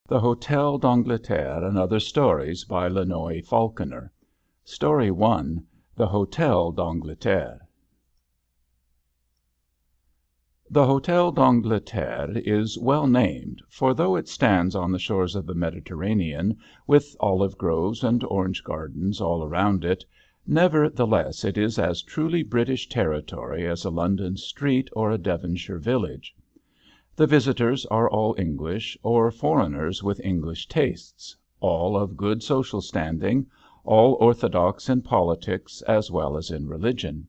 The Hotel d'Angleterre and Other Stories by Lenoy Falconer. Story 1. The Hotel d'Angleterre. The Hotel d'Angleterre is well named, for though it stands on the shores of the Mediterranean, with olive groves and orange gardens all around it, nevertheless it is as truly British territory as a London street or a Devonshire village. The visitors are all English, or foreigners with English tastes, all of good social standing, all orthodox in politics as well as in religion.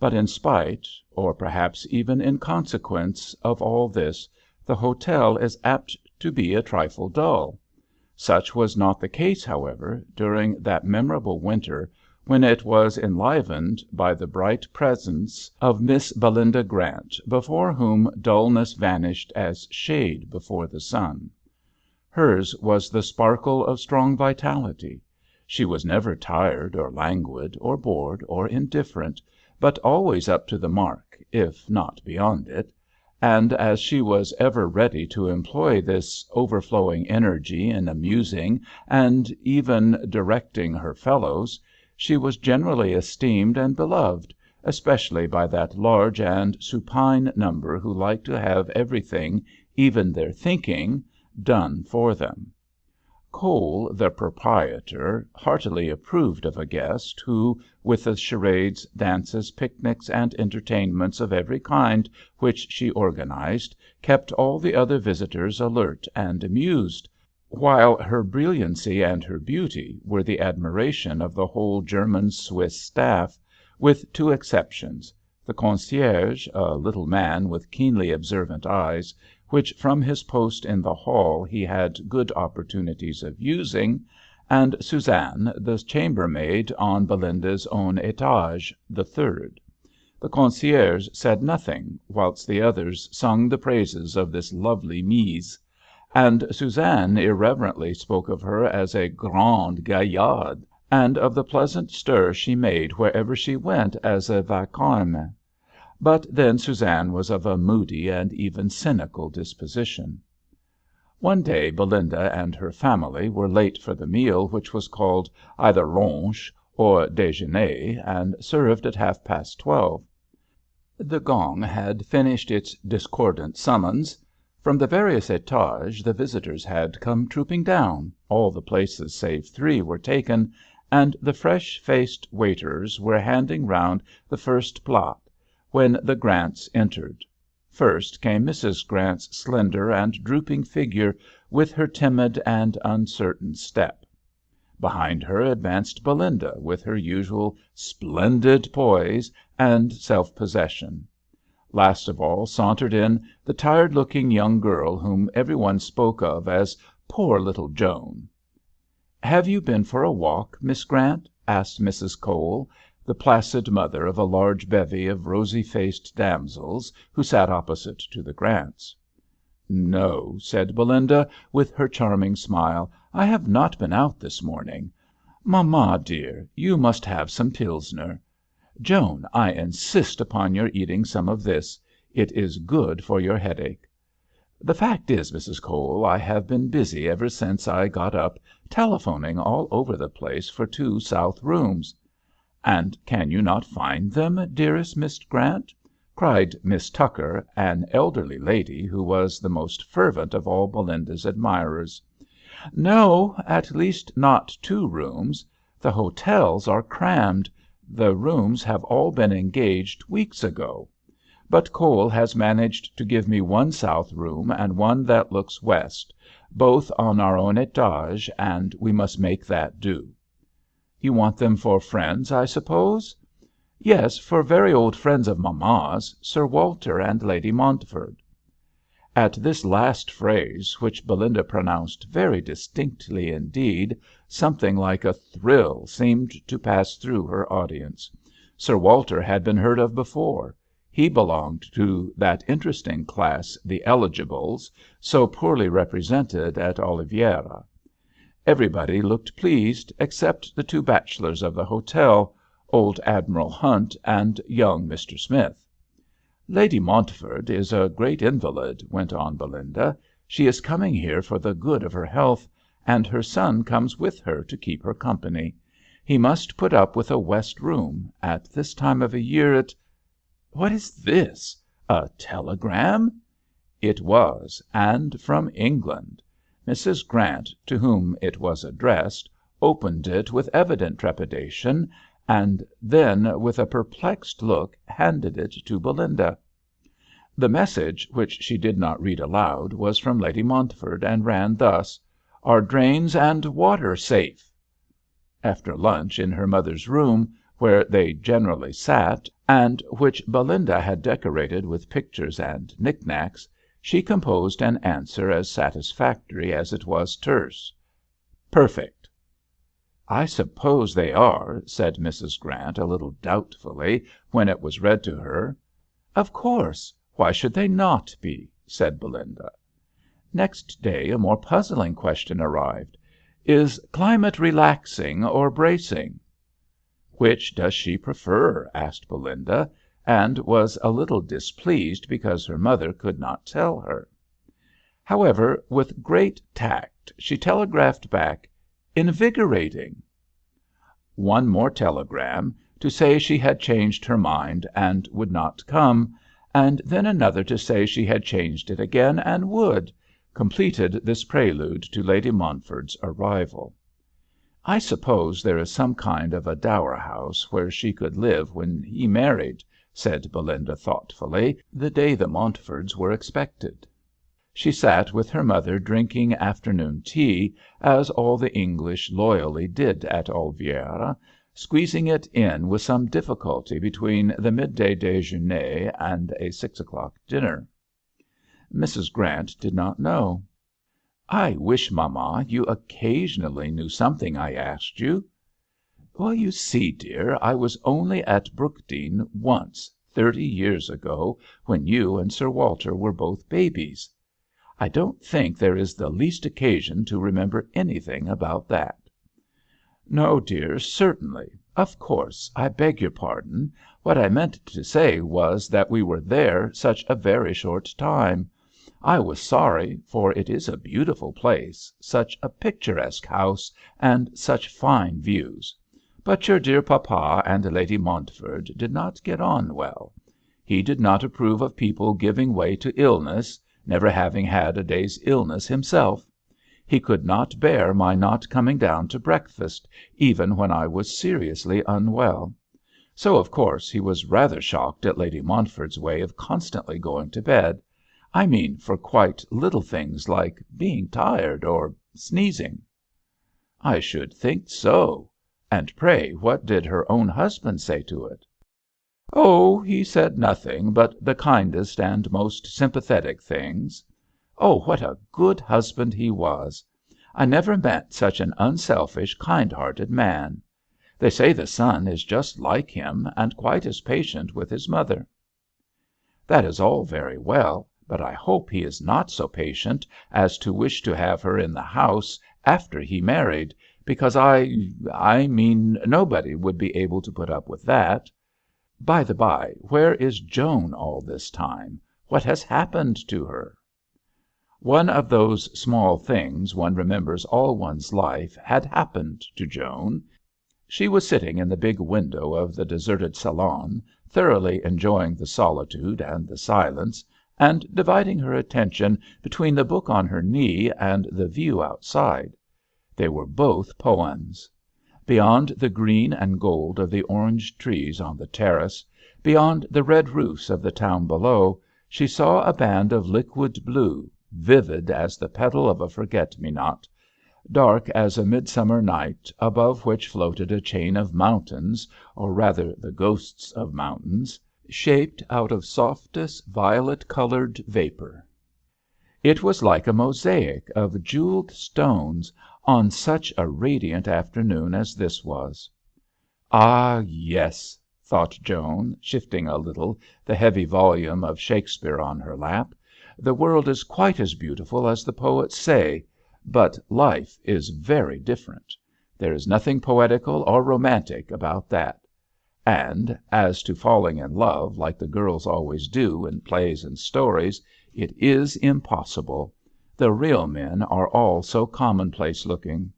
But in spite, or perhaps even in consequence, of all this, the hotel is apt to be a trifle dull. Such was not the case, however, during that memorable winter when it was enlivened by the bright presence of Miss Belinda Grant, before whom dullness vanished as shade before the sun. Hers was the sparkle of strong vitality. She was never tired or languid or bored or indifferent, but always up to the mark, if not beyond it, and as she was ever ready to employ this overflowing energy in amusing and even directing her fellows, she was generally esteemed and beloved, especially by that large and supine number who like to have everything, even their thinking, done for them. Cole, the proprietor, heartily approved of a guest who, with the charades, dances, picnics, and entertainments of every kind which she organized, kept all the other visitors alert and amused, while her brilliancy and her beauty were the admiration of the whole German-Swiss staff, with two exceptions: the concierge, a little man with keenly observant eyes, which from his post in the hall he had good opportunities of using, and Suzanne, the chambermaid on Belinda's own étage, the third. The concierge said nothing, whilst the others sung the praises of this lovely mise, and Suzanne irreverently spoke of her as a grande gaillarde, and of the pleasant stir she made wherever she went as a vacarme. But then Suzanne was of a moody and even cynical disposition. One day Belinda and her family were late for the meal, which was called either lunch or déjeuner, and served at 12:30. The gong had finished its discordant summons. From the various étages the visitors had come trooping down, all the places save 3 were taken, and the fresh-faced waiters were handing round the first plat, when the Grants entered. First came Mrs. Grant's slender and drooping figure, with her timid and uncertain step. Behind her advanced Belinda, with her usual splendid poise and self-possession. Last of all sauntered in the tired-looking young girl whom every one spoke of as "poor little Joan." "Have you been for a walk, Miss Grant?" asked Mrs. Cole, the placid mother of a large bevy of rosy-faced damsels who sat opposite to the Grants. "No," said Belinda, with her charming smile, "I have not been out this morning. Mamma, dear, you must have some Pilsner. Joan, I insist upon your eating some of this. It is good for your headache. The fact is, Mrs. Cole, I have been busy ever since I got up, telephoning all over the place for 2 south rooms." "And can you not find them, dearest Miss Grant?" cried Miss Tucker, an elderly lady who was the most fervent of all Belinda's admirers. "No, at least not 2 rooms. The hotels are crammed. The rooms have all been engaged weeks ago. But Cole has managed to give me 1 south room and 1 that looks west, both on our own étage, and we must make that do." "You want them for friends, I suppose?" "Yes, for very old friends of mamma's, Sir Walter and Lady Montford." At this last phrase, which Belinda pronounced very distinctly indeed, something like a thrill seemed to pass through her audience. Sir Walter had been heard of before. He belonged to that interesting class, the eligibles, so poorly represented at Oliviera. Everybody looked pleased, except the 2 bachelors of the hotel, old Admiral Hunt and young Mr. Smith. "Lady Montford is a great invalid," went on Belinda. She is coming here for the good of her health, and her son comes with her to keep her company. He must put up with a west room. At this time of year it What is this? A telegram? It was, and from England. Mrs. Grant, to whom it was addressed, opened it with evident trepidation, and then, with a perplexed look, handed it to Belinda. The message, which she did not read aloud, was from Lady Montford, and ran thus: "Are drains and water safe?" After lunch in her mother's room, where they generally sat, and which Belinda had decorated with pictures and knick-knacks, she composed an answer as satisfactory as it was terse. "Perfect." "I suppose they are," said Mrs. Grant a little doubtfully when it was read to her. "Of course. Why should they not be?" said Belinda. Next day a more puzzling question arrived. "Is climate relaxing or bracing?" "Which does she prefer?" asked Belinda, and was a little displeased because her mother could not tell her. However, with great tact, she telegraphed back, "Invigorating." One more telegram, to say she had changed her mind and would not come, and then another to say she had changed it again and would, completed this prelude to Lady Montford's arrival. "I suppose there is some kind of a dower house where she could live when he married," said Belinda thoughtfully, the day the Montfords were expected. She sat with her mother drinking afternoon tea, as all the English loyally did at Oliviera, squeezing it in with some difficulty between the midday déjeuner and a 6 o'clock dinner. Mrs. Grant did not know. "I wish, mamma, you occasionally knew something I asked you." "You see, dear, I was only at Brookdean once, 30 years ago, when you and Sir Walter were both babies. I don't think there is the least occasion to remember anything about that." "No, dear, certainly. Of course. I beg your pardon. What I meant to say was that we were there such a very short time. I was sorry, for it is a beautiful place, such a picturesque house, and such fine views. But your dear papa and Lady Montford did not get on well. He did not approve of people giving way to illness, never having had a day's illness himself. He could not bear my not coming down to breakfast, even when I was seriously unwell. So, of course, he was rather shocked at Lady Montford's way of constantly going to bed. I mean for quite little things like being tired or sneezing." "I should think so. And pray what did her own husband say to it?" "Oh, he said nothing but the kindest and most sympathetic things. Oh, what a good husband he was! I never met such an unselfish, kind-hearted man. They say the son is just like him, and quite as patient with his mother." "That is all very well, but I hope he is not so patient as to wish to have her in the house after he married, because I mean nobody would be able to put up with that. By the by, where is Joan all this time? What has happened to her?" One of those small things one remembers all one's life had happened to Joan. She was sitting in the big window of the deserted salon, thoroughly enjoying the solitude and the silence, and dividing her attention between the book on her knee and the view outside. They were both poems. Beyond the green and gold of the orange trees on the terrace, beyond the red roofs of the town below, she saw a band of liquid blue, vivid as the petal of a forget-me-not, dark as a midsummer night, above which floated a chain of mountains, or rather the ghosts of mountains, shaped out of softest violet-coloured vapour. It was like a mosaic of jewelled stones on such a radiant afternoon as this was. "Ah, yes," thought Joan, shifting a little the heavy volume of Shakespeare on her lap, "the world is quite as beautiful as the poets say, but life is very different. There is nothing poetical or romantic about that. And as to falling in love like the girls always do in plays and stories, it is impossible. The real men are all so commonplace looking.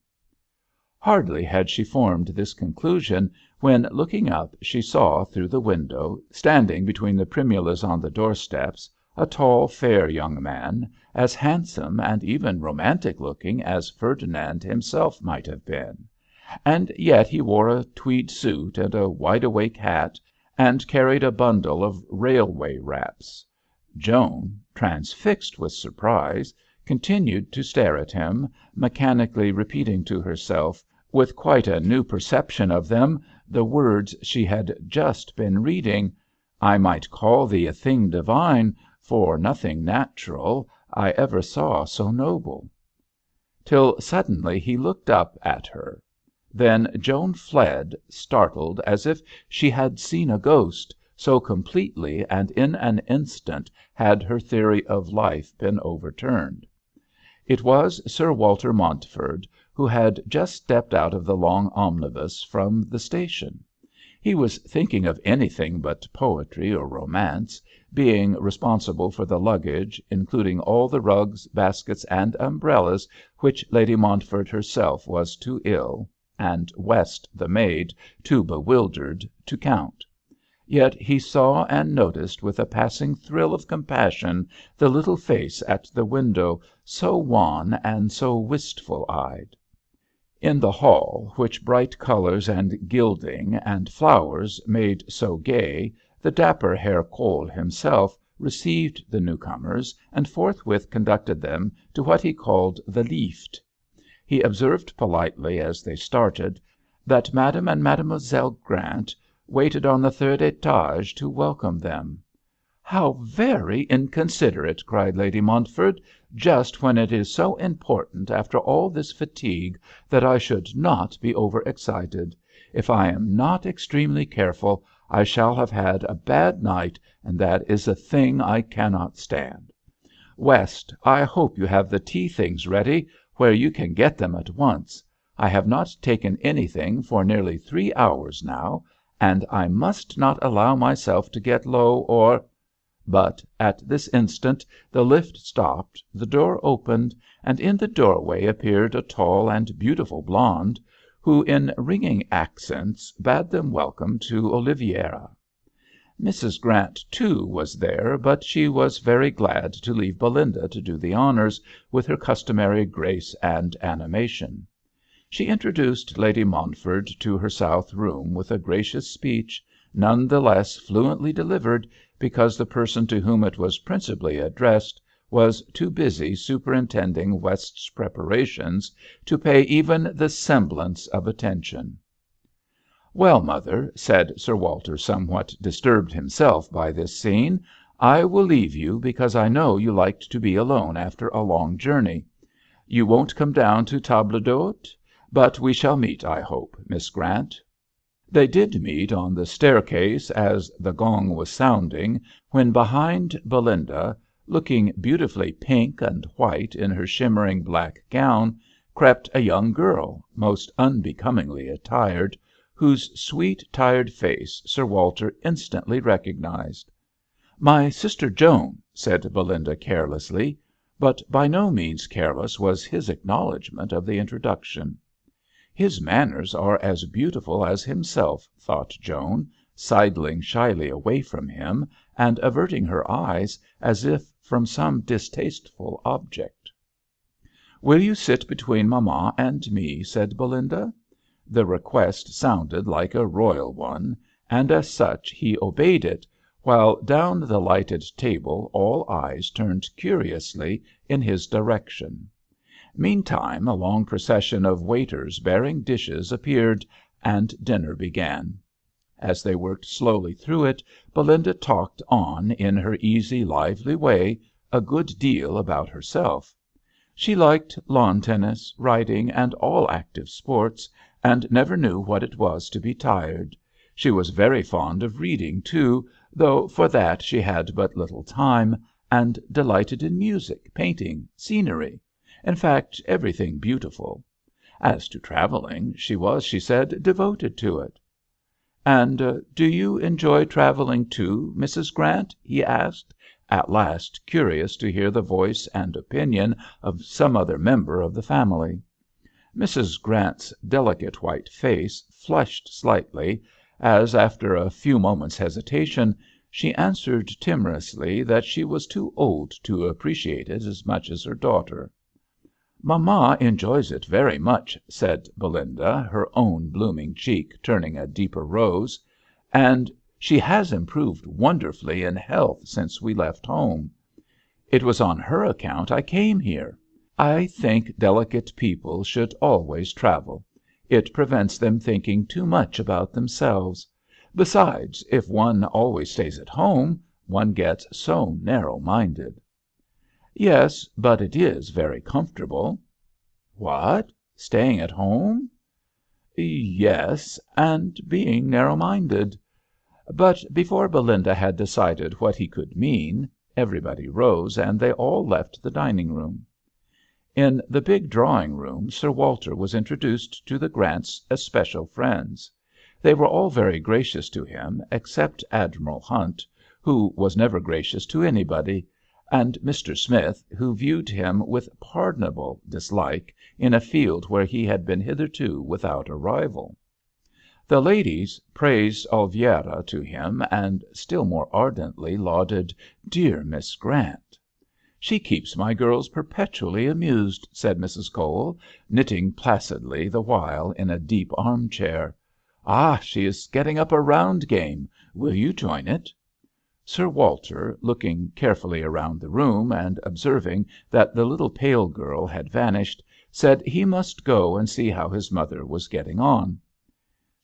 Hardly had she formed this conclusion when, looking up, she saw, through the window, standing between the primulas on the doorsteps, a tall, fair young man, as handsome and even romantic looking as Ferdinand himself might have been. And yet he wore a tweed suit and a wide-awake hat, and carried a bundle of railway wraps. Joan, transfixed with surprise, continued to stare at him, mechanically repeating to herself, with quite a new perception of them, the words she had just been reading: "I might call thee a thing divine, for nothing natural I ever saw so noble," till suddenly he looked up at her. Then Joan fled, startled as if she had seen a ghost, so completely and in an instant had her theory of life been overturned. It was Sir Walter Montford, who had just stepped out of the long omnibus from the station. He was thinking of anything but poetry or romance, being responsible for the luggage, including all the rugs, baskets, and umbrellas which Lady Montford herself was too ill, and West, the maid, too bewildered to count. Yet he saw and noticed with a passing thrill of compassion the little face at the window, so wan and so wistful-eyed. In the hall, which bright colours and gilding and flowers made so gay, the dapper Herr Kohl himself received the newcomers, and forthwith conducted them to what he called the lift. He observed politely as they started that Madame and Mademoiselle Grant waited on the third étage to welcome them. "How very inconsiderate!" cried Lady Montford. "Just when it is so important, after all this fatigue, that I should not be over-excited. If I am not extremely careful, I shall have had a bad night, and that is a thing I cannot stand. West, I hope you have the tea things ready, where you can get them at once. I have not taken anything for nearly 3 hours now, and I must not allow myself to get low or—" But at this instant the lift stopped, the door opened, and in the doorway appeared a tall and beautiful blonde, who in ringing accents bade them welcome to Oliviera. Mrs. Grant, too, was there, but she was very glad to leave Belinda to do the honours, with her customary grace and animation. She introduced Lady Montford to her south room with a gracious speech, none the less fluently delivered because the person to whom it was principally addressed was too busy superintending West's preparations to pay even the semblance of attention. "Well, mother," said Sir Walter, somewhat disturbed himself by this scene, "I will leave you, because I know you like to be alone after a long journey. You won't come down to table d'hôte? But we shall meet, I hope, Miss Grant." They did meet on the staircase as the gong was sounding, when behind Belinda, looking beautifully pink and white in her shimmering black gown, crept a young girl, most unbecomingly attired, whose sweet, tired face Sir Walter instantly recognized. "My sister Joan," said Belinda carelessly, but by no means careless was his acknowledgment of the introduction. His manners are as beautiful as himself, thought Joan, sidling shyly away from him, and averting her eyes as if from some distasteful object. "Will you sit between mamma and me?" said Belinda. The request sounded like a royal one, and as such he obeyed it, while down the lighted table all eyes turned curiously in his direction. Meantime a long procession of waiters bearing dishes appeared, and dinner began. As they worked slowly through it, Belinda talked on in her easy, lively way a good deal about herself. She liked lawn tennis, riding, and all active sports, and never knew what it was to be tired. She was very fond of reading, too, though for that she had but little time, and delighted in music, painting, scenery, in fact, everything beautiful. As to travelling, she was, she said, devoted to it. "And do you enjoy travelling too, Mrs. Grant?" he asked, at last curious to hear the voice and opinion of some other member of the family. Mrs. Grant's delicate white face flushed slightly as, after a few moments' hesitation, she answered timorously that she was too old to appreciate it as much as her daughter. "Mamma enjoys it very much," said Belinda, her own blooming cheek turning a deeper rose, "and she has improved wonderfully in health since we left home. It was on her account I came here. I think delicate people should always travel. It prevents them thinking too much about themselves. Besides, if one always stays at home, one gets so narrow-minded." "Yes, but it is very comfortable." "What? Staying at home?" "Yes, and being narrow-minded." But before Belinda had decided what he could mean, everybody rose, and they all left the dining-room. In the big drawing-room Sir Walter was introduced to the Grants' especial friends. They were all very gracious to him, except Admiral Hunt, who was never gracious to anybody, and Mr. Smith, who viewed him with pardonable dislike in a field where he had been hitherto without a rival. The ladies praised Oliviera to him, and still more ardently lauded "dear Miss Grant." "She keeps my girls perpetually amused," said Mrs. Cole, knitting placidly the while in a deep arm-chair. "Ah, she is getting up a round game. Will you join it?" Sir Walter, looking carefully around the room, and observing that the little pale girl had vanished, said he must go and see how his mother was getting on.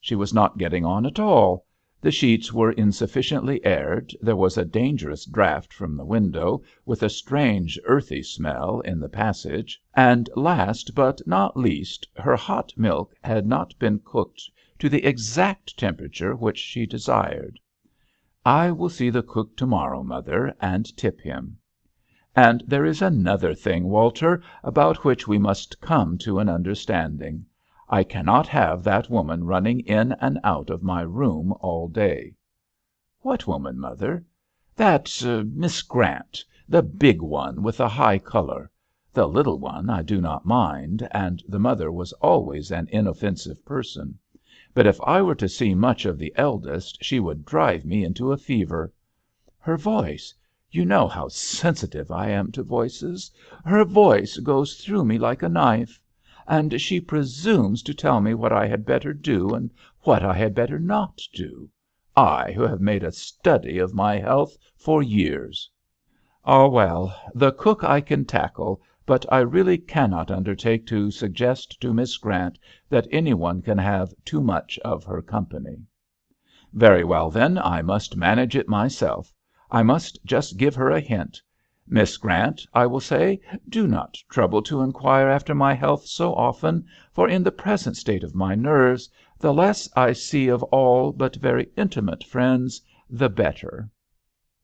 She was not getting on at all. The sheets were insufficiently aired, there was a dangerous draught from the window, with a strange earthy smell in the passage, and last but not least, her hot milk had not been cooked to the exact temperature which she desired. "I will see the cook to morrow, mother, and tip him. And there is another thing, Walter, about which we must come to an understanding. I cannot have that woman running in and out of my room all day." "What woman, mother?" "That Miss Grant, the big one with the high colour. The little one I do not mind, and the mother was always an inoffensive person. But if I were to see much of the eldest, she would drive me into a fever. Her voice, you know how sensitive I am to voices, her voice goes through me like a knife. And she presumes to tell me what I had better do and what I had better not do. I, who have made a study of my health for years. Ah, well, the cook I can tackle, but I really cannot undertake to suggest to Miss Grant that any one can have too much of her company." "Very well, then, I must manage it myself. I must just give her a hint. 'Miss Grant,' I will say, 'do not trouble to inquire after my health so often, for in the present state of my nerves, the less I see of all but very intimate friends, the better.'"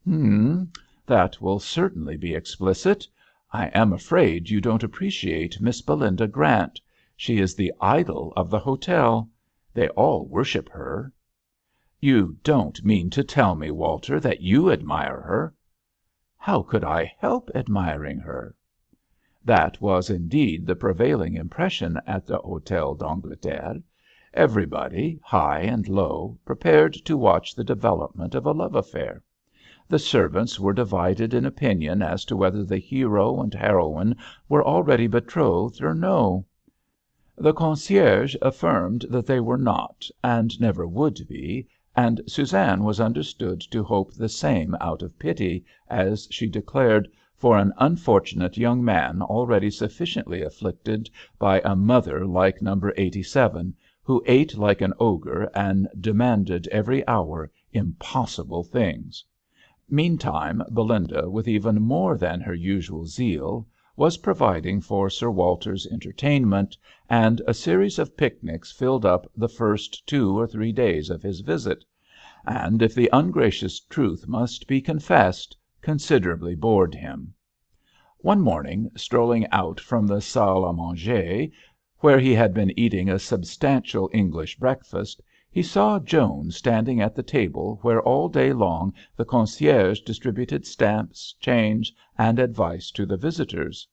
That will certainly be explicit. I am afraid you don't appreciate Miss Belinda Grant. She is the idol of the hotel. They all worship her." "You don't mean to tell me, Walter, that you admire her?" "How could I help admiring her?" That was indeed the prevailing impression at the Hôtel d'Angleterre. Everybody, high and low, prepared to watch the development of a love affair. The servants were divided in opinion as to whether the hero and heroine were already betrothed or no. The concierge affirmed that they were not, and never would be, and Suzanne was understood to hope the same out of pity, as she declared, for an unfortunate young man already sufficiently afflicted by a mother like number 87, who ate like an ogre and demanded every hour impossible things. Meantime, Belinda, with even more than her usual zeal, was providing for Sir Walter's entertainment, and a series of picnics filled up the first 2 or 3 days of his visit, and, if the ungracious truth must be confessed, considerably bored him. One morning, strolling out from the salle à manger, where he had been eating a substantial English breakfast, He saw Joan standing at the table where all day long the concierge distributed stamps, change, and advice to the visitors.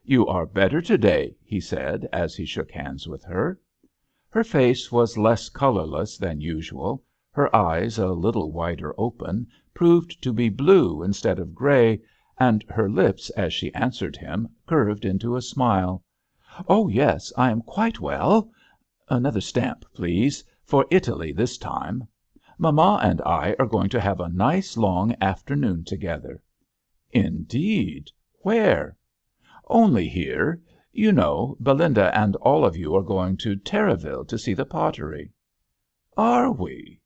"You are better to day," he said, as he shook hands with her. Her face was less colourless than usual, her eyes, a little wider open, proved to be blue instead of grey, and her lips, as she answered him, curved into a smile. "Oh, yes, I am quite well. Another stamp, please, for Italy this time. Mamma and I are going to have a nice long afternoon together." "Indeed! Where?" "Only here. You know, Belinda and all of you are going to Terraville to see the pottery." "Are we?"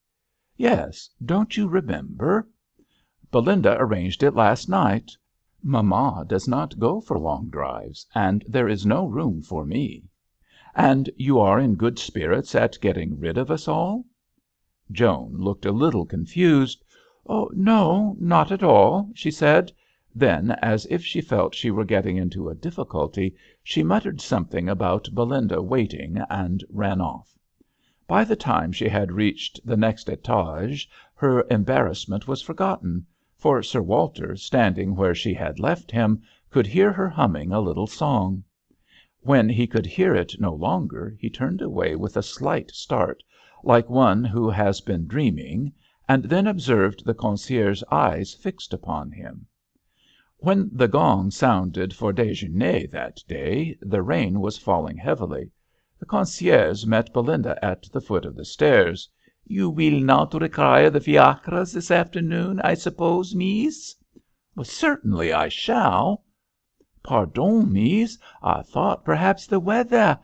"Yes. Don't you remember? Belinda arranged it last night. Mamma does not go for long drives, and there is no room for me." "And you are in good spirits at getting rid of us all?" Joan looked a little confused. "Oh, no, not at all," she said. Then, as if she felt she were getting into a difficulty, she muttered something about Belinda waiting, and ran off. By the time she had reached the next étage her embarrassment was forgotten, for Sir Walter, standing where she had left him, could hear her humming a little song. When he could hear it no longer, he turned away with a slight start, like one who has been dreaming, and then observed the concierge's eyes fixed upon him. When the gong sounded for déjeuner that day, the rain was falling heavily. The concierge met Belinda at the foot of the stairs. "You will not require the fiacres this afternoon, I suppose, Mees?" "Certainly I shall." "Pardon, Mees, I thought perhaps the weather.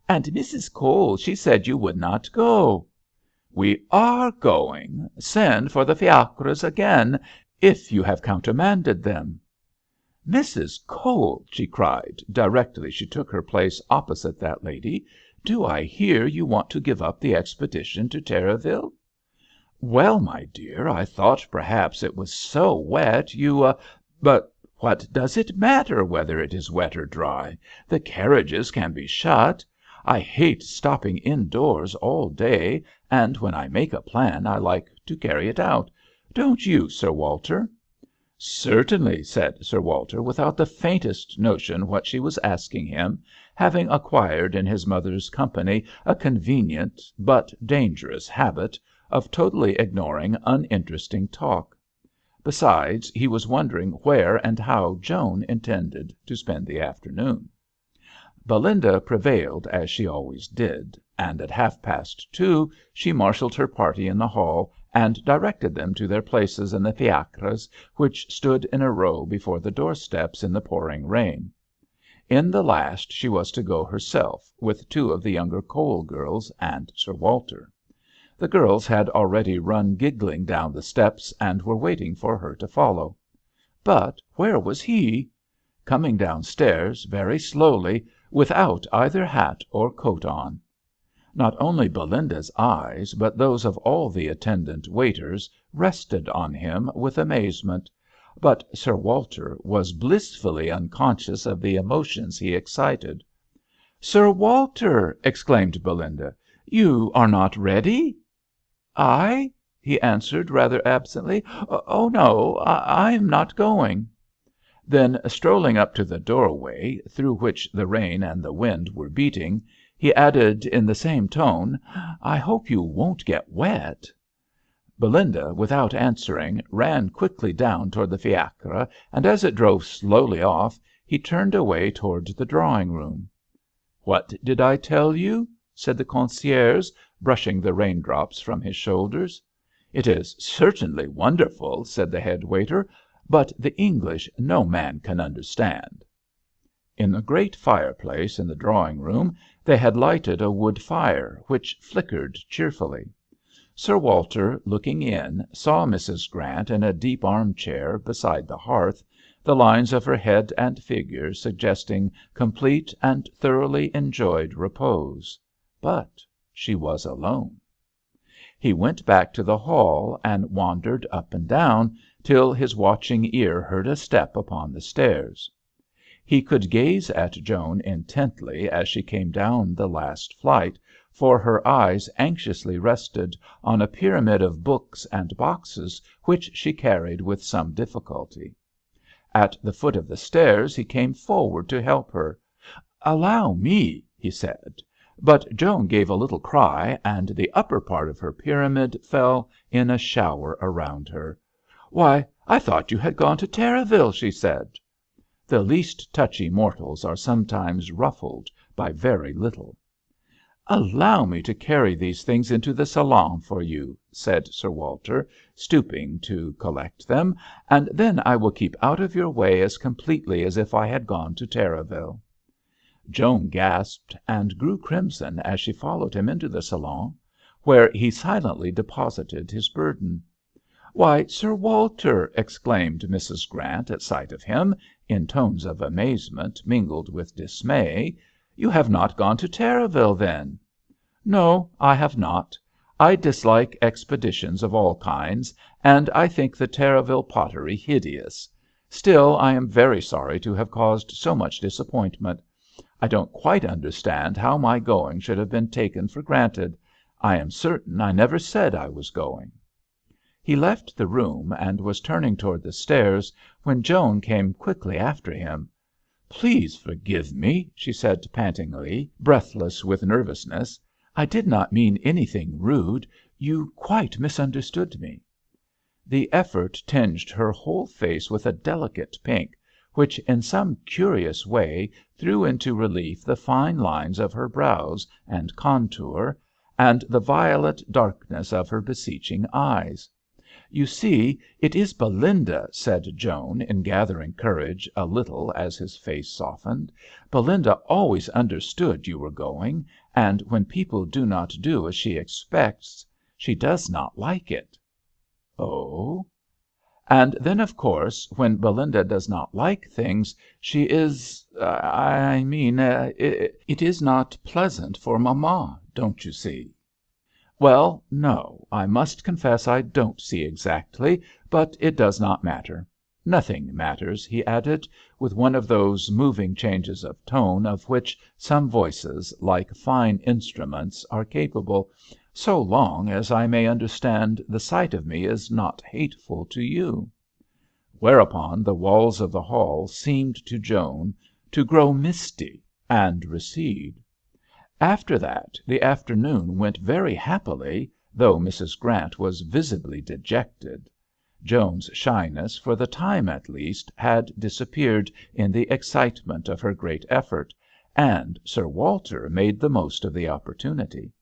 And Mrs. Cole, she said you would not go." "We are going. Send for the fiacres again, if you have countermanded them." "Mrs. Cole," she cried, directly she took her place opposite that lady, "do I hear you want to give up the expedition to Terraville?" "Well, my dear, I thought perhaps it was so wet you But what does it matter whether it is wet or dry? The carriages can be shut. I hate stopping indoors all day, and when I make a plan I like to carry it out. Don't you, Sir Walter?" "Certainly," said Sir Walter, without the faintest notion what she was asking him, having acquired in his mother's company a convenient but dangerous habit of totally ignoring uninteresting talk. Besides, he was wondering where and how Joan intended to spend the afternoon. Belinda prevailed, as she always did, and at 2:30 she marshalled her party in the hall and directed them to their places in the fiacres, which stood in a row before the doorsteps in the pouring rain. In the last she was to go herself, with two of the younger Cole girls and Sir Walter. The girls had already run giggling down the steps and were waiting for her to follow. But where was he? Coming downstairs very slowly, without either hat or coat on. Not only Belinda's eyes, but those of all the attendant waiters, rested on him with amazement. But Sir Walter was blissfully unconscious of the emotions he excited. "Sir Walter!" exclaimed Belinda. "You are not ready?" "I?" he answered rather absently. "Oh, no, I am not going." Then, strolling up to the doorway, through which the rain and the wind were beating, he added in the same tone, "I hope you won't get wet." Belinda, without answering, ran quickly down toward the fiacre, and as it drove slowly off, he turned away toward the drawing room. "What did I tell you?" said the concierge, brushing the raindrops from his shoulders. "It is certainly wonderful," said the head waiter, "but the English no man can understand." In the great fireplace in the drawing room they had lighted a wood fire, which flickered cheerfully. Sir Walter, looking in, saw Mrs. Grant in a deep arm-chair beside the hearth, the lines of her head and figure suggesting complete and thoroughly enjoyed repose. But she was alone. He went back to the hall and wandered up and down, till his watching ear heard a step upon the stairs. He could gaze at Joan intently as she came down the last flight, for her eyes anxiously rested on a pyramid of books and boxes which she carried with some difficulty. At the foot of the stairs he came forward to help her. "Allow me," he said. But Joan gave a little cry, and the upper part of her pyramid fell in a shower around her. "Why, I thought you had gone to Terraville," she said. The least touchy mortals are sometimes ruffled by very little. "Allow me to carry these things into the salon for you," said Sir Walter, stooping to collect them, "and then I will keep out of your way as completely as if I had gone to Terraville." Joan gasped and grew crimson as she followed him into the salon, where he silently deposited his burden. "Why, Sir Walter!" exclaimed Mrs. Grant at sight of him, in tones of amazement mingled with dismay. "You have not gone to Terraville, then?" "No, I have not. I dislike expeditions of all kinds, and I think the Terraville pottery hideous. Still, I am very sorry to have caused so much disappointment. I don't quite understand how my going should have been taken for granted. I am certain I never said I was going." He left the room and was turning toward the stairs when Joan came quickly after him. "Please forgive me," she said pantingly, breathless with nervousness. "I did not mean anything rude. You quite misunderstood me." The effort tinged her whole face with a delicate pink, which in some curious way threw into relief the fine lines of her brows and contour, and the violet darkness of her beseeching eyes. "You see, it is Belinda," said Joan, in gathering courage a little as his face softened. "Belinda always understood you were going, and when people do not do as she expects, she does not like it." "Oh?" "And then, of course, when Belinda does not like things, she is—I mean, it is not pleasant for mamma, don't you see?" "Well, no, I must confess I don't see exactly, but it does not matter. Nothing matters," he added, with one of those moving changes of tone of which some voices, like fine instruments, are capable, "so long as I may understand the sight of me is not hateful to you." Whereupon the walls of the hall seemed to Joan to grow misty and recede. After that the afternoon went very happily, though Mrs. Grant was visibly dejected. Joan's shyness, for the time at least, had disappeared in the excitement of her great effort, and Sir Walter made the most of the opportunity.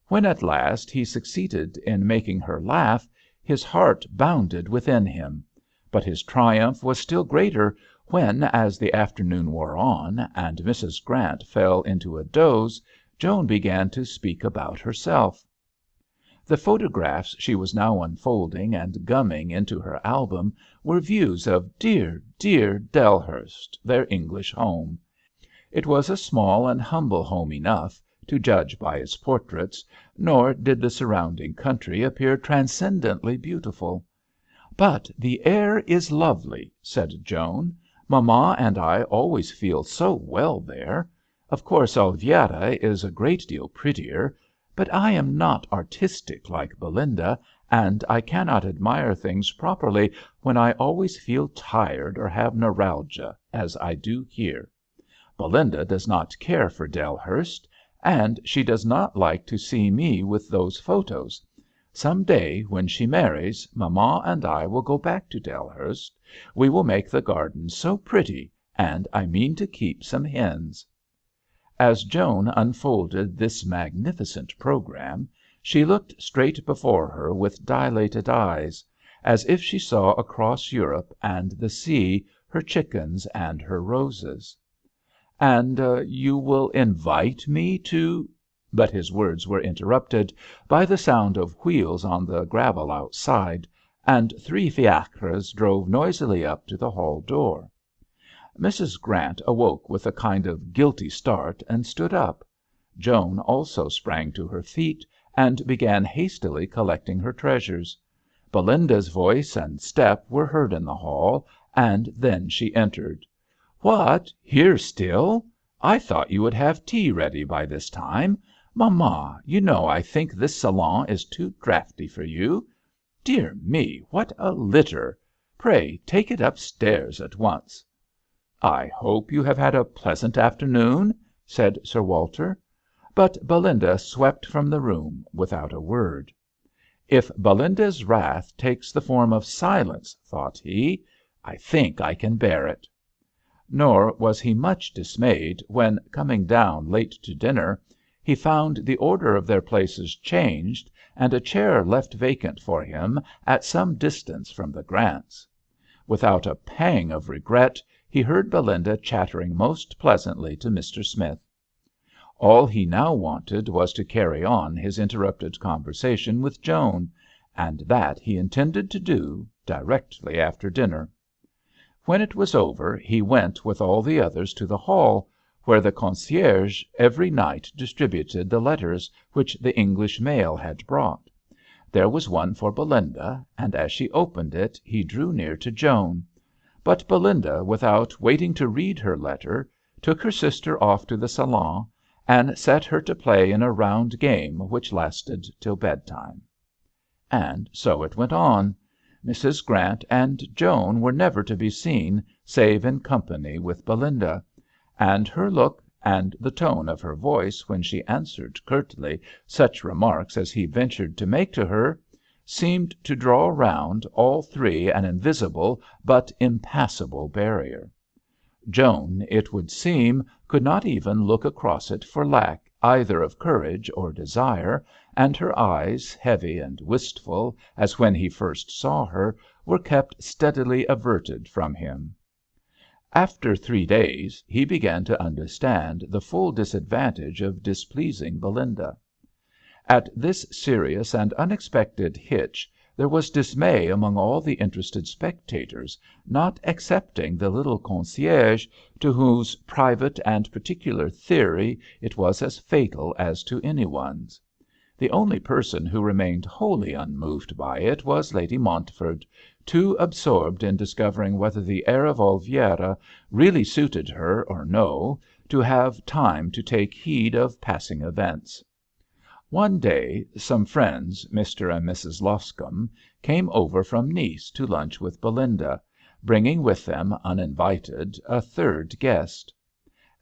When at last he succeeded in making her laugh, his heart bounded within him; but his triumph was still greater when, as the afternoon wore on, and Mrs. Grant fell into a doze, Joan began to speak about herself. The photographs she was now unfolding and gumming into her album were views of dear, dear Dellhurst, their English home. It was a small and humble home enough, to judge by its portraits, nor did the surrounding country appear transcendently beautiful. "But the air is lovely," said Joan. "Mamma and I always feel so well there. Of course Oliviera is a great deal prettier, but I am not artistic like Belinda, and I cannot admire things properly when I always feel tired or have neuralgia, as I do here. Belinda does not care for Dellhurst, and she does not like to see me with those photos. Some day, when she marries, mamma and I will go back to Dellhurst. We will make the garden so pretty, and I mean to keep some hens." As Joan unfolded this magnificent programme, she looked straight before her with dilated eyes, as if she saw across Europe and the sea her chickens and her roses. "And you will invite me to—" But his words were interrupted by the sound of wheels on the gravel outside, and 3 fiacres drove noisily up to the hall door. Mrs. Grant awoke with a kind of guilty start and stood up. Joan also sprang to her feet and began hastily collecting her treasures. Belinda's voice and step were heard in the hall, and then she entered. "What, here still? I thought you would have tea ready by this time. Mamma, you know I think this salon is too draughty for you. Dear me, what a litter! Pray take it upstairs at once." "I hope you have had a pleasant afternoon," said Sir Walter. But Belinda swept from the room without a word. "If Belinda's wrath takes the form of silence," thought he, "I think I can bear it." Nor was he much dismayed when, coming down late to dinner, he found the order of their places changed, and a chair left vacant for him at some distance from the Grants. Without a pang of regret, he heard Belinda chattering most pleasantly to Mr. Smith. All he now wanted was to carry on his interrupted conversation with Joan, and that he intended to do directly after dinner. When it was over, he went with all the others to the hall, where the concierge every night distributed the letters which the English mail had brought. There was one for Belinda, and as she opened it he drew near to Joan. But Belinda, without waiting to read her letter, took her sister off to the salon, and set her to play in a round game which lasted till bedtime. And so it went on. Mrs. Grant and Joan were never to be seen save in company with Belinda, and her look and the tone of her voice when she answered curtly such remarks as he ventured to make to her, seemed to draw round all three an invisible but impassable barrier. Joan, it would seem, could not even look across it for lack either of courage or desire, and her eyes, heavy and wistful as when he first saw her, were kept steadily averted from him. After 3 days he began to understand the full disadvantage of displeasing Belinda. At this serious and unexpected hitch there was dismay among all the interested spectators, not excepting the little concierge, to whose private and particular theory it was as fatal as to any one's. The only person who remained wholly unmoved by it was Lady Montford, too absorbed in discovering whether the air of Oliviera really suited her or no, to have time to take heed of passing events. One day some friends, Mr. and Mrs. Loscombe, came over from Nice to lunch with Belinda, bringing with them, uninvited, a third guest.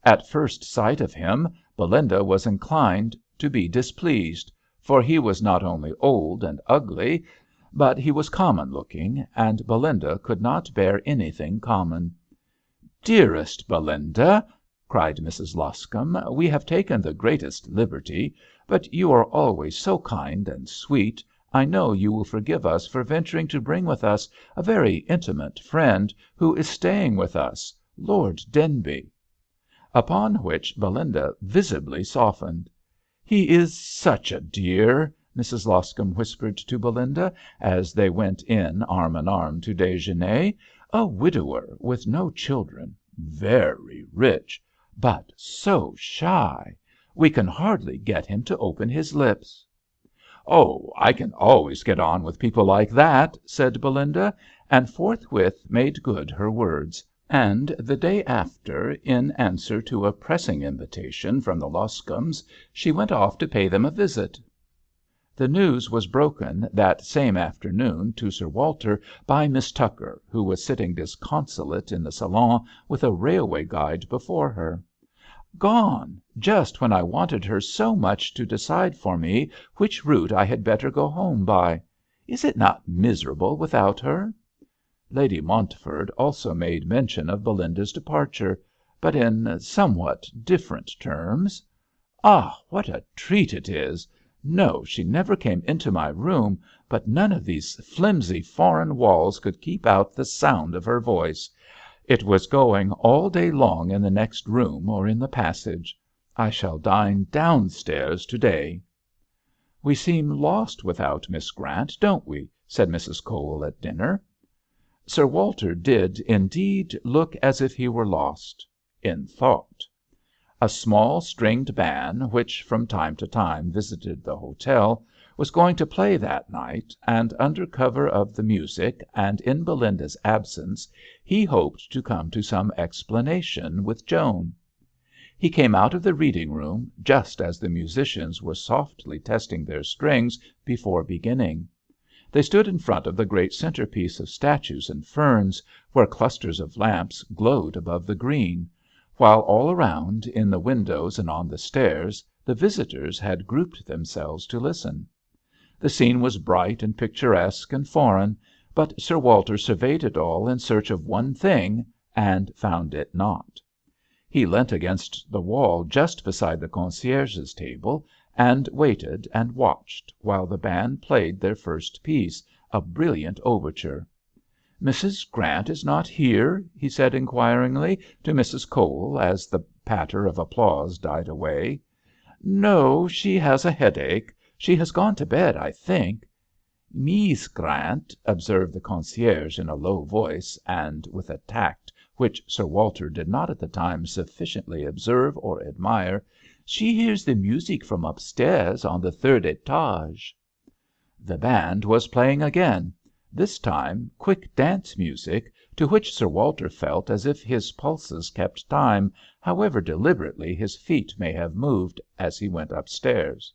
At first sight of him, Belinda was inclined to be displeased, for he was not only old and ugly, but he was common looking, and Belinda could not bear anything common. "Dearest Belinda," cried Mrs. Loscombe, "we have taken the greatest liberty, but you are always so kind and sweet, I know you will forgive us for venturing to bring with us a very intimate friend, who is staying with us, Lord Denbigh." Upon which Belinda visibly softened. "He is such a dear," Mrs. Loscombe whispered to Belinda, as they went in arm in arm to déjeuner, "a widower with no children, very rich, but so shy. We can hardly get him to open his lips." "Oh, I can always get on with people like that," said Belinda, and forthwith made good her words, and the day after, in answer to a pressing invitation from the Loscombes, she went off to pay them a visit. The news was broken that same afternoon to Sir Walter by Miss Tucker, who was sitting disconsolate in the salon with a railway guide before her. "Gone, just when I wanted her so much to decide for me which route I had better go home by. Is it not miserable without her?" Lady Montford also made mention of Belinda's departure, but in somewhat different terms. "Ah, what a treat it is! No, she never came into my room, but none of these flimsy foreign walls could keep out the sound of her voice. It was going all day long in the next room or in the passage. I shall dine downstairs to day." "We seem lost without Miss Grant, don't we?" said Mrs. Cowell at dinner. Sir Walter did, indeed, look as if he were lost in thought. A small stringed band, which from time to time visited the hotel, was going to play that night, and under cover of the music, and in Belinda's absence, he hoped to come to some explanation with Joan. He came out of the reading room just as the musicians were softly testing their strings before beginning. They stood in front of the great centerpiece of statues and ferns, where clusters of lamps glowed above the green, while all around, in the windows and on the stairs, the visitors had grouped themselves to listen. The scene was bright and picturesque and foreign, but Sir Walter surveyed it all in search of one thing, and found it not. He leant against the wall just beside the concierge's table, and waited and watched while the band played their first piece, a brilliant overture. "Mrs. Grant is not here?" he said inquiringly to Mrs. Cowell, as the patter of applause died away. "No, she has a headache. She has gone to bed, I think." "Mees Grant," observed the concierge in a low voice, and with a tact which Sir Walter did not at the time sufficiently observe or admire, "she hears the music from upstairs on the third étage." The band was playing again, this time quick dance music, to which Sir Walter felt as if his pulses kept time, however deliberately his feet may have moved as he went upstairs.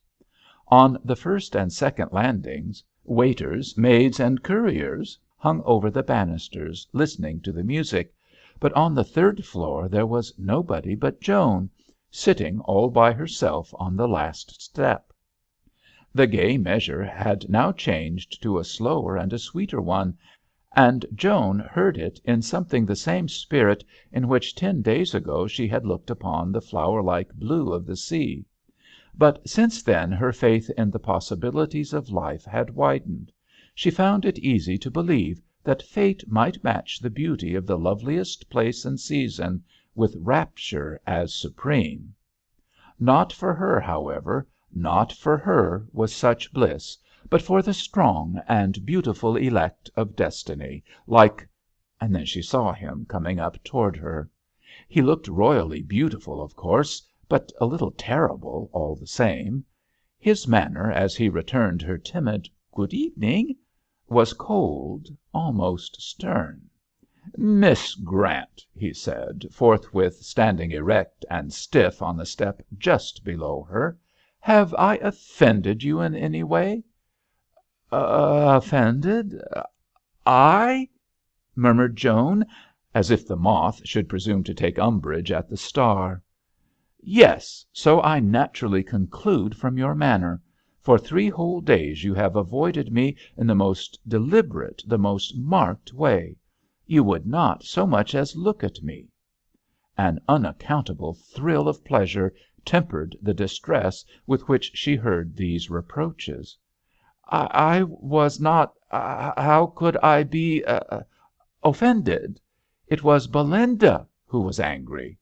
On the first and second landings, waiters, maids, and couriers hung over the banisters, listening to the music, but on the third floor there was nobody but Joan, sitting all by herself on the last step. The gay measure had now changed to a slower and a sweeter one, and Joan heard it in something the same spirit in which 10 days ago she had looked upon the flower-like blue of the sea. But since then her faith in the possibilities of life had widened. She found it easy to believe that fate might match the beauty of the loveliest place and season, with rapture as supreme. Not for her, however, not for her was such bliss, but for the strong and beautiful elect of destiny, and then she saw him coming up toward her. He looked royally beautiful, of course, but a little terrible all the same. His manner, as he returned her timid "Good evening," was cold, almost stern. "Miss Grant," he said, forthwith standing erect and stiff on the step just below her, "have I offended you in any way?" "Offended? I?" murmured Joan, as if the moth should presume to take umbrage at the star. "Yes, so I naturally conclude from your manner. For 3 whole days you have avoided me in the most deliberate, the most marked way. You would not so much as look at me." An unaccountable thrill of pleasure tempered the distress with which she heard these reproaches. I was not, how could I be offended? It was Belinda who was angry."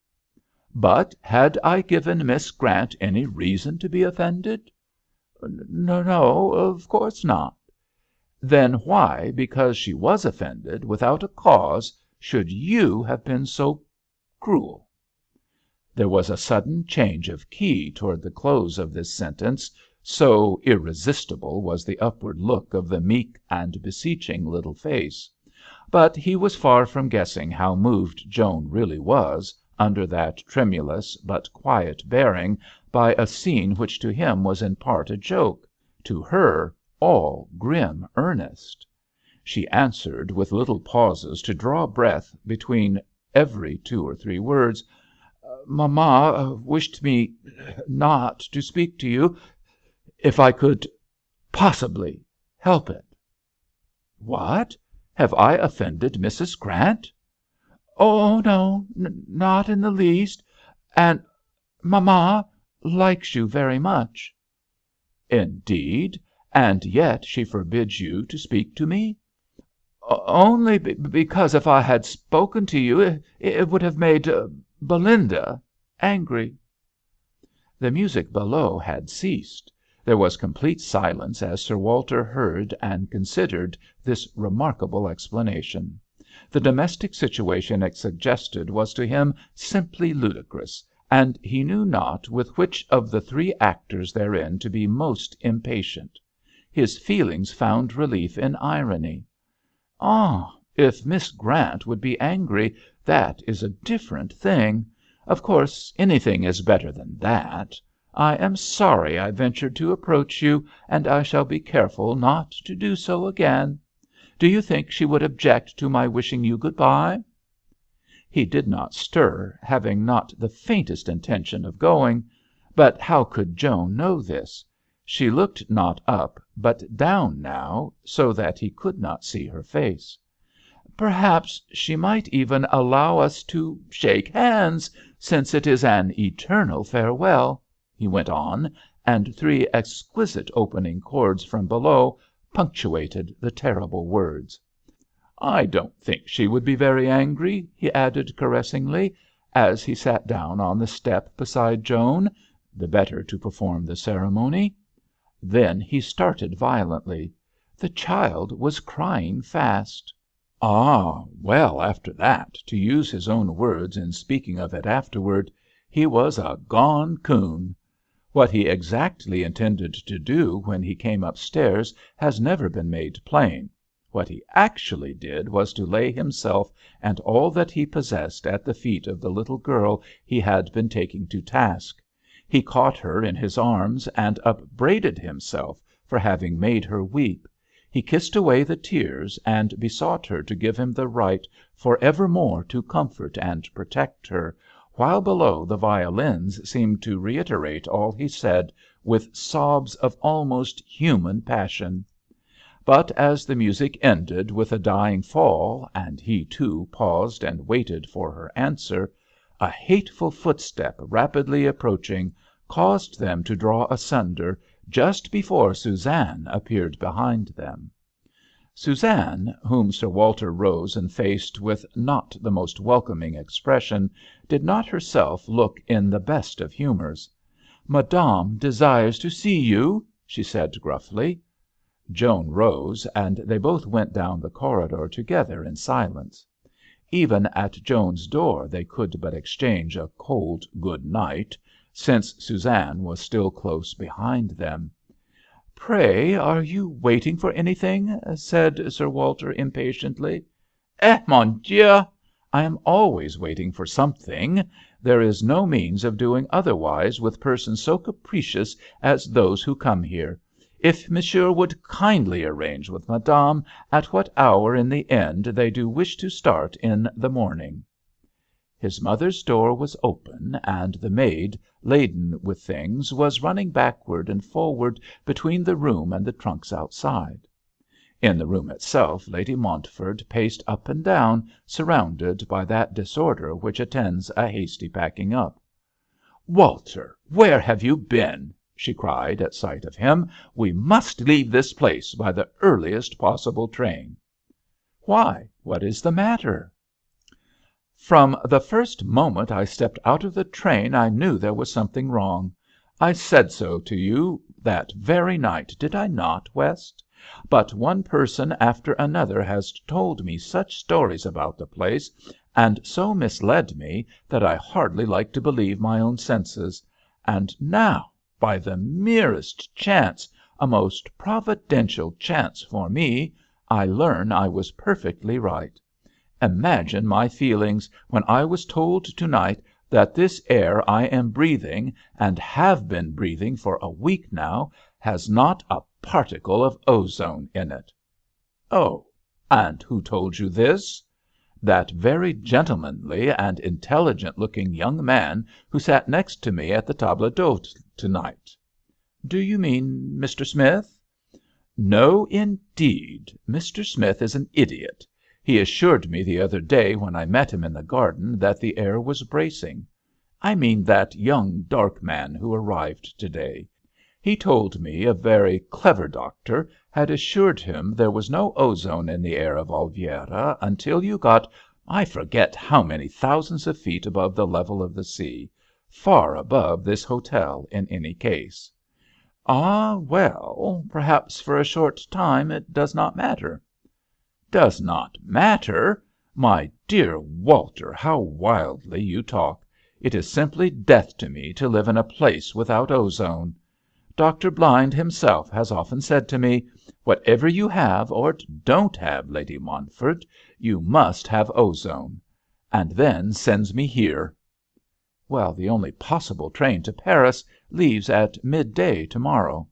"But had I given Miss Grant any reason to be offended?" No, of course not." "Then why, because she was offended, without a cause, should you have been so cruel?" There was a sudden change of key toward the close of this sentence, so irresistible was the upward look of the meek and beseeching little face. But he was far from guessing how moved Joan really was, under that tremulous but quiet bearing, by a scene which to him was in part a joke, to her all grim earnest. She answered, with little pauses to draw breath between every 2 or 3 words, "Mamma wished me not to speak to you, if I could possibly help it." "What? Have I offended Mrs. Grant?" "Oh, no, not in the least. And mamma likes you very much." "Indeed? And yet she forbids you to speak to me?" "Only because if I had spoken to you it would have made Belinda angry." The music below had ceased. There was complete silence as Sir Walter heard and considered this remarkable explanation. The domestic situation it suggested was to him simply ludicrous, and he knew not with which of the 3 actors therein to be most impatient. His feelings found relief in irony. "Ah, if Miss Grant would be angry, that is a different thing. Of course anything is better than that. I am sorry I ventured to approach you, and I shall be careful not to do so again. Do you think she would object to my wishing you good‐bye?" He did not stir, having not the faintest intention of going. But how could Joan know this? She looked not up, but down now, so that he could not see her face. "Perhaps she might even allow us to shake hands, since it is an eternal farewell," he went on, and 3 exquisite opening chords from below punctuated the terrible words. "I don't think she would be very angry," he added caressingly, as he sat down on the step beside Joan, the better to perform the ceremony. Then he started violently. The child was crying fast. Ah, well, after that, to use his own words in speaking of it afterward, he was a gone coon. What he exactly intended to do when he came upstairs has never been made plain. What he actually did was to lay himself and all that he possessed at the feet of the little girl he had been taking to task. He caught her in his arms and upbraided himself for having made her weep. He kissed away the tears and besought her to give him the right for evermore to comfort and protect her, while below the violins seemed to reiterate all he said with sobs of almost human passion. But as the music ended with a dying fall, and he too paused and waited for her answer, a hateful footstep rapidly approaching caused them to draw asunder just before Suzanne appeared behind them. Suzanne, whom Sir Walter rose and faced with not the most welcoming expression, did not herself look in the best of humours. "Madame desires to see you," she said gruffly. Joan rose, and they both went down the corridor together in silence. Even at Joan's door they could but exchange a cold good night, since Suzanne was still close behind them. "Pray, are you waiting for anything?" said Sir Walter impatiently. Mon Dieu! I am always waiting for something. There is no means of doing otherwise with persons so capricious as those who come here. If monsieur would kindly arrange with madame at what hour in the end they do wish to start in the morning." His mother's door was open, and the maid, laden with things, was running backward and forward between the room and the trunks outside. In the room itself Lady Montford paced up and down, surrounded by that disorder which attends a hasty packing up. "Walter, where have you been?" she cried at sight of him. "We must leave this place by the earliest possible train." "Why, what is the matter?" "From the first moment I stepped out of the train I knew there was something wrong. I said so to you that very night, did I not, West? But one person after another has told me such stories about the place, and so misled me, that I hardly like to believe my own senses. And now, by the merest chance, a most providential chance for me, I learn I was perfectly right. Imagine my feelings when I was told to‐night that this air I am breathing, and have been breathing for a week now, has not a particle of ozone in it." "Oh, and who told you this?" "That very gentlemanly and intelligent‐looking young man who sat next to me at the table d'hôte to‐night." "Do you mean Mr. Smith?" "No, indeed. Mr. Smith is an idiot. He assured me the other day when I met him in the garden that the air was bracing. I mean that young dark man who arrived to‐day. He told me a very clever doctor had assured him there was no ozone in the air of Oliviera until you got, I forget how many thousands of feet above the level of the sea, far above this hotel in any case." "Ah, well, perhaps for a short time it does not matter." "Does not matter! My dear Walter, how wildly you talk. It is simply death to me to live in a place without ozone. Dr. Blind himself has often said to me, 'Whatever you have or don't have, Lady Montford, you must have ozone,' and then sends me here." Well, the only possible train to Paris leaves at midday to morrow."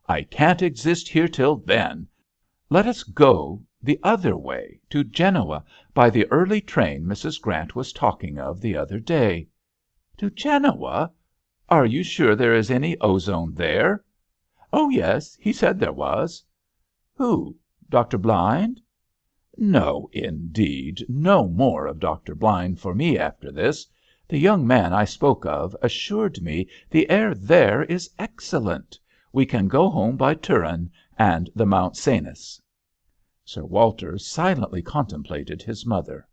"I can't exist here till then. Let us go the other way, to Genoa, by the early train Mrs. Grant was talking of the other day." "To Genoa? Are you sure there is any ozone there?" "Oh, yes, he said there was." "Who? Dr. Blind?" "No, indeed. No more of Dr. Blind for me after this. The young man I spoke of assured me the air there is excellent. We can go home by Turin and the Mount Cenis." Sir Walter silently contemplated his mother.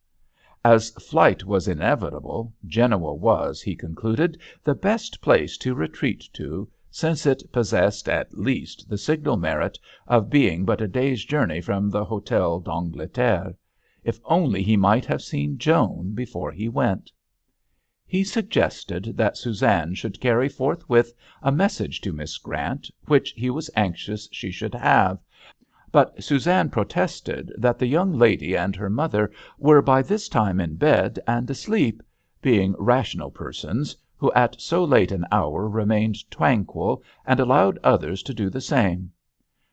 As flight was inevitable, Genoa was, he concluded, the best place to retreat to, since it possessed at least the signal merit of being but a day's journey from the Hôtel d'Angleterre. If only he might have seen Joan before he went. He suggested that Suzanne should carry forthwith a message to Miss Grant, which he was anxious she should have. But Suzanne protested that the young lady and her mother were by this time in bed and asleep, being rational persons who at so late an hour remained tranquil and allowed others to do the same.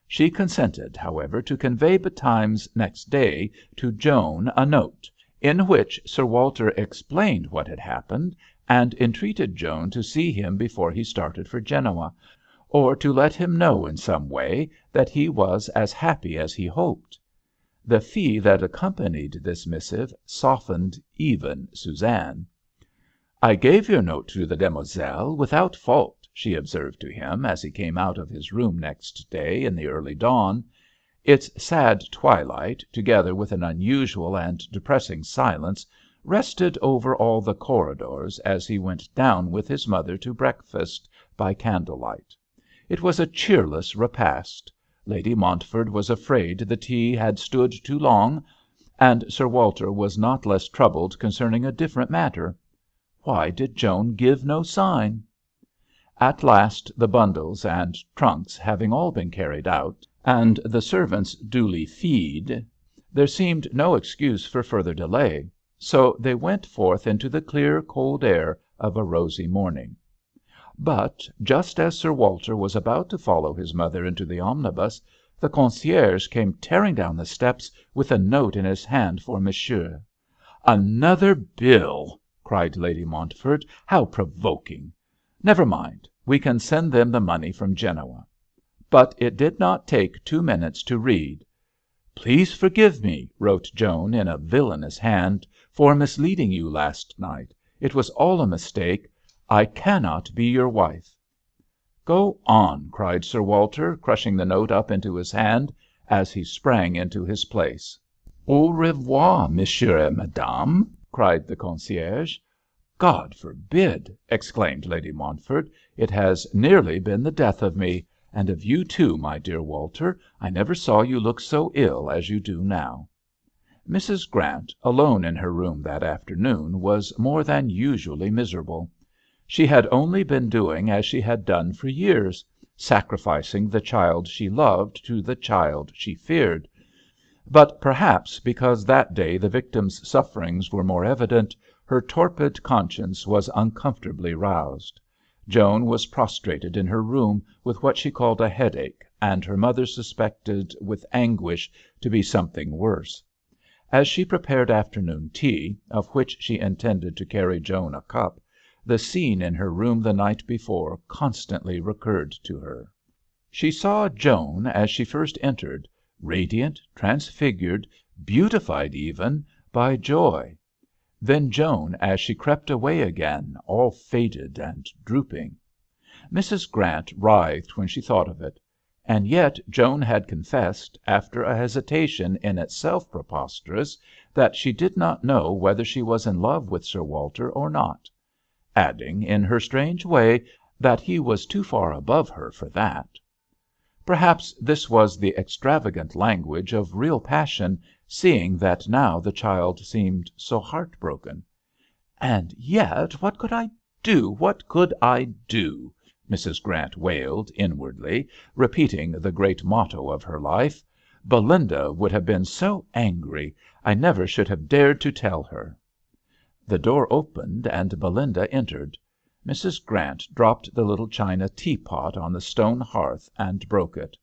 She consented, however, to convey betimes next day to Joan a note, in which Sir Walter explained what had happened, and entreated Joan to see him before he started for Genoa, or to let him know in some way that he was as happy as he hoped. The fee that accompanied this missive softened even Suzanne. "I gave your note to the demoiselle without fault," she observed to him as he came out of his room next day in the early dawn. Its sad twilight, together with an unusual and depressing silence, rested over all the corridors as he went down with his mother to breakfast by candlelight. It was a cheerless repast. Lady Montford was afraid the tea had stood too long, and Sir Walter was not less troubled concerning a different matter. Why did Joan give no sign? At last, the bundles and trunks having all been carried out, and the servants duly feed, there seemed no excuse for further delay, so they went forth into the clear, cold air of a rosy morning. But just as Sir Walter was about to follow his mother into the omnibus, the concierge came tearing down the steps with a note in his hand for Monsieur. "Another bill!" cried Lady Montford. "How provoking! Never mind, we can send them the money from Genoa." But it did not take 2 minutes to read. "Please forgive me," wrote Joan in a villainous hand, "for misleading you last night. It was all a mistake. I cannot be your wife." "Go on," cried Sir Walter, crushing the note up into his hand as he sprang into his place. "Au revoir, monsieur et madame," cried the concierge. "God forbid!" exclaimed Lady Montford. "It has nearly been the death of me, and of you too, my dear Walter. I never saw you look so ill as you do now." Mrs. Grant, alone in her room that afternoon, was more than usually miserable. She had only been doing as she had done for years, sacrificing the child she loved to the child she feared. But perhaps because that day the victim's sufferings were more evident, her torpid conscience was uncomfortably roused. Joan was prostrated in her room with what she called a headache, and her mother suspected with anguish to be something worse. As she prepared afternoon tea, of which she intended to carry Joan a cup, the scene in her room the night before constantly recurred to her. She saw Joan as she first entered, radiant, transfigured, beautified even, by joy. Then Joan as she crept away again, all faded and drooping. Mrs. Grant writhed when she thought of it. And yet Joan had confessed, after a hesitation in itself preposterous, that she did not know whether she was in love with Sir Walter or not, adding, in her strange way, that he was too far above her for that. Perhaps this was the extravagant language of real passion, seeing that now the child seemed so heartbroken. "And yet what could I do? What could I do?" Mrs. Grant wailed inwardly, repeating the great motto of her life. "Belinda would have been so angry. I never should have dared to tell her." The door opened and Belinda entered. Mrs. Grant dropped the little china teapot on the stone hearth and broke it.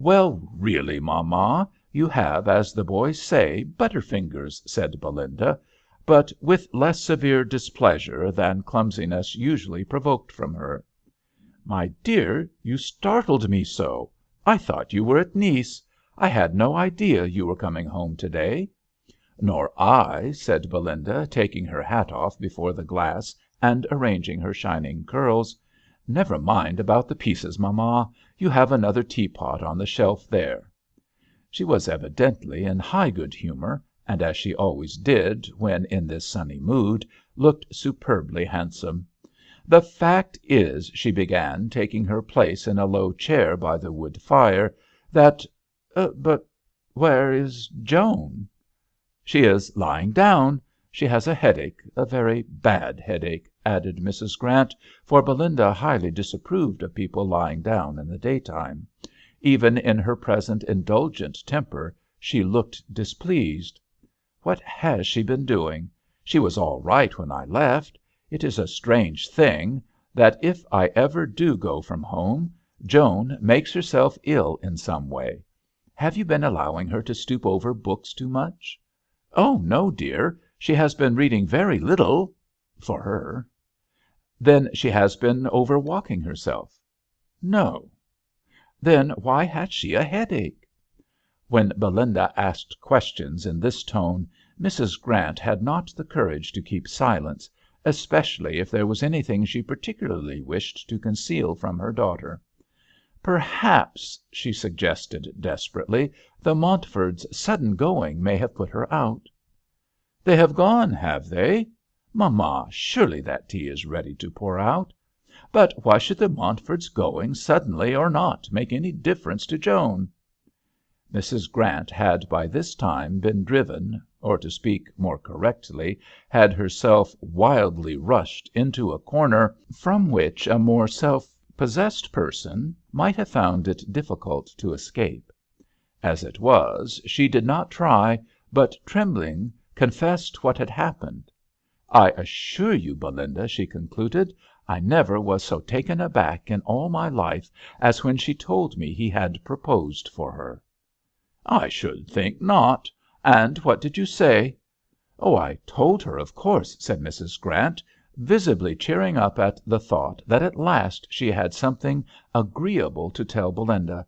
"Well, really, mamma, you have, as the boys say, butterfingers," said Belinda, but with less severe displeasure than clumsiness usually provoked from her. "My dear, you startled me so. I thought you were at Nice. I had no idea you were coming home to day." "Nor I," said Belinda, taking her hat off before the glass and arranging her shining curls. "Never mind about the pieces, mamma. You have another teapot on the shelf there." She was evidently in high good humour, and, as she always did when in this sunny mood, looked superbly handsome. "The fact is," she began, taking her place in a low chair by the wood fire, "that but where is Joan?" "She is lying down. She has a headache, a very bad headache," added Mrs. Grant, for Belinda highly disapproved of people lying down in the daytime. Even in her present indulgent temper she looked displeased. "What has she been doing? She was all right when I left. It is a strange thing that if I ever do go from home, Joan makes herself ill in some way. Have you been allowing her to stoop over books too much?" "Oh, no, dear. She has been reading very little for her." "Then she has been over walking herself?" "No." "Then why had she a headache?" When Belinda asked questions in this tone, Mrs. Grant had not the courage to keep silence, especially if there was anything she particularly wished to conceal from her daughter. "Perhaps," she suggested desperately, "the Montfords' sudden going may have put her out." "They have gone, have they? Mamma, surely that tea is ready to pour out. But why should the Montfords' going suddenly or not make any difference to Joan?" Mrs. Grant had by this time been driven, or to speak more correctly, had herself wildly rushed into a corner from which a more self-possessed person might have found it difficult to escape. As it was, she did not try, but trembling confessed what had happened. "I assure you, Belinda," she concluded, "I never was so taken aback in all my life as when she told me he had proposed for her." "I should think not. And what did you say?" "Oh, I told her, of course," said Mrs. Grant, visibly cheering up at the thought that at last she had something agreeable to tell Belinda.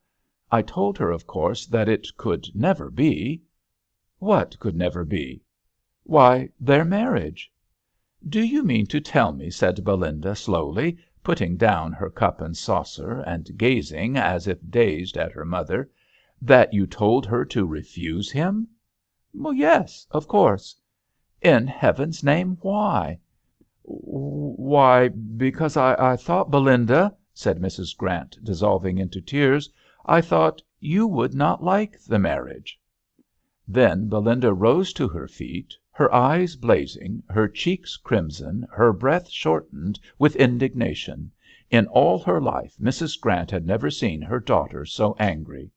"I told her, of course, that it could never be." "What could never be?" "Why, their marriage." "Do you mean to tell me," said Belinda slowly, putting down her cup and saucer, and gazing as if dazed at her mother, "that you told her to refuse him?" "Yes, of course." "In heaven's name, why?" "Why, because I thought, Belinda," said Mrs. Grant, dissolving into tears, "I thought you would not like the marriage." Then Belinda rose to her feet, her eyes blazing, her cheeks crimson, her breath shortened with indignation. In all her life Mrs. Grant had never seen her daughter so angry.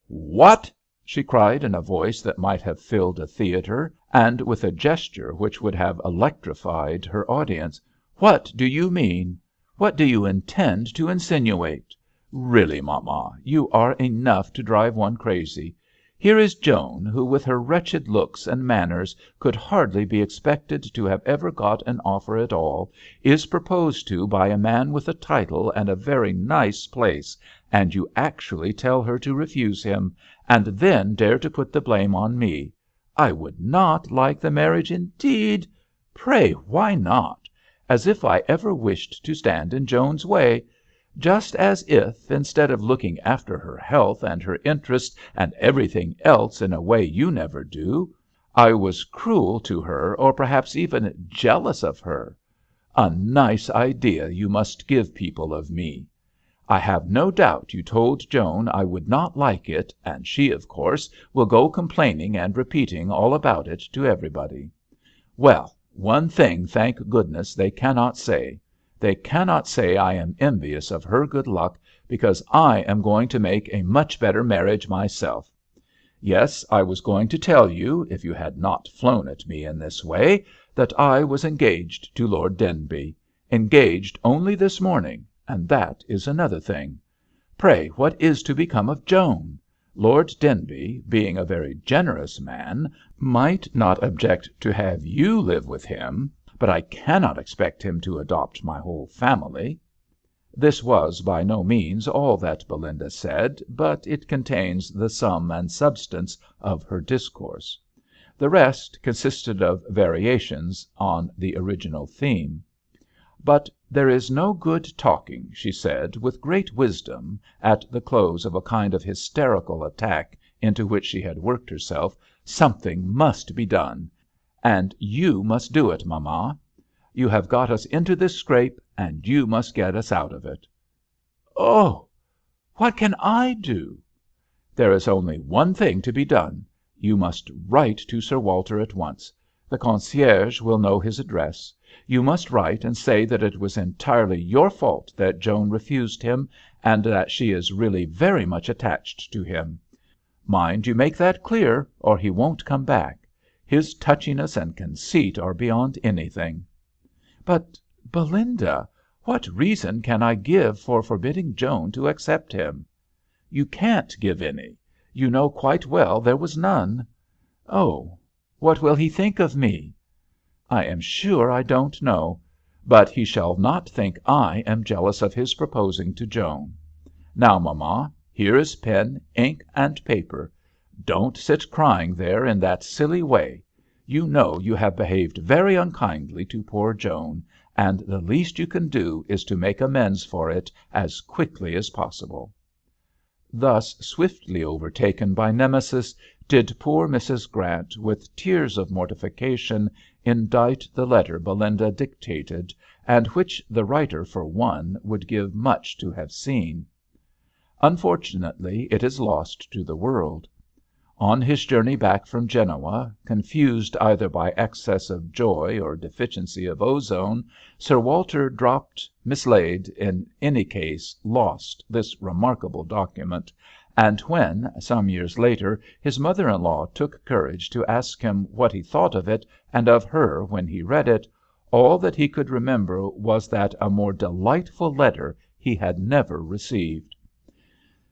"What!" she cried in a voice that might have filled a theatre, and with a gesture which would have electrified her audience. "What do you mean? What do you intend to insinuate? Really, mamma, you are enough to drive one crazy. Here is Joan, who with her wretched looks and manners could hardly be expected to have ever got an offer at all, is proposed to by a man with a title and a very nice place, and you actually tell her to refuse him, and then dare to put the blame on me. I would not like the marriage, indeed. Pray, why not? As if I ever wished to stand in Joan's way. Just as if, instead of looking after her health and her interests and everything else in a way you never do, I was cruel to her, or perhaps even jealous of her. A nice idea you must give people of me. I have no doubt you told Joan I would not like it, and she, of course, will go complaining and repeating all about it to everybody. Well, one thing, thank goodness, they cannot say. They cannot say I am envious of her good luck, because I am going to make a much better marriage myself. Yes, I was going to tell you, if you had not flown at me in this way, that I was engaged to Lord Denbigh, engaged only this morning, and that is another thing. Pray, what is to become of Joan? Lord Denbigh, being a very generous man, might not object to have you live with him, but I cannot expect him to adopt my whole family." This was by no means all that Belinda said, but it contains the sum and substance of her discourse. The rest consisted of variations on the original theme. "But there is no good talking," she said, with great wisdom, at the close of a kind of hysterical attack into which she had worked herself. "Something must be done, and you must do it, mamma. You have got us into this scrape, and you must get us out of it." "Oh, what can I do?" "There is only one thing to be done. You must write to Sir Walter at once. The concierge will know his address. You must write and say that it was entirely your fault that Joan refused him, and that she is really very much attached to him. Mind you make that clear, or he won't come back. His touchiness and conceit are beyond anything." "But, Belinda, what reason can I give for forbidding Joan to accept him?" "You can't give any. You know quite well there was none." "Oh, what will he think of me?" "I am sure I don't know. But he shall not think I am jealous of his proposing to Joan. Now, mamma, here is pen, ink, and paper. Don't sit crying there in that silly way. You know you have behaved very unkindly to poor Joan, and the least you can do is to make amends for it as quickly as possible." Thus swiftly overtaken by Nemesis did poor Mrs. Grant, with tears of mortification, indite the letter Belinda dictated, and which the writer, for one, would give much to have seen. Unfortunately, it is lost to the world. On his journey back from Genoa, confused either by excess of joy or deficiency of ozone, Sir Walter dropped, mislaid, in any case lost, this remarkable document, and when, some years later, his mother-in-law took courage to ask him what he thought of it and of her when he read it, all that he could remember was that a more delightful letter he had never received.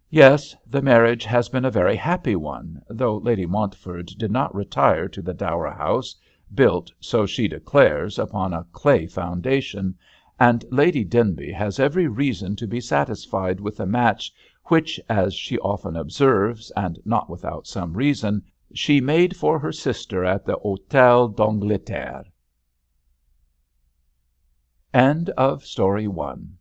Yes, the marriage has been a very happy one, though Lady Montford did not retire to the dower house, built, so she declares, upon a clay foundation, and Lady Denbigh has every reason to be satisfied with the match which, as she often observes, and not without some reason, she made for her sister at the Hôtel d'Angleterre. End of Story 1.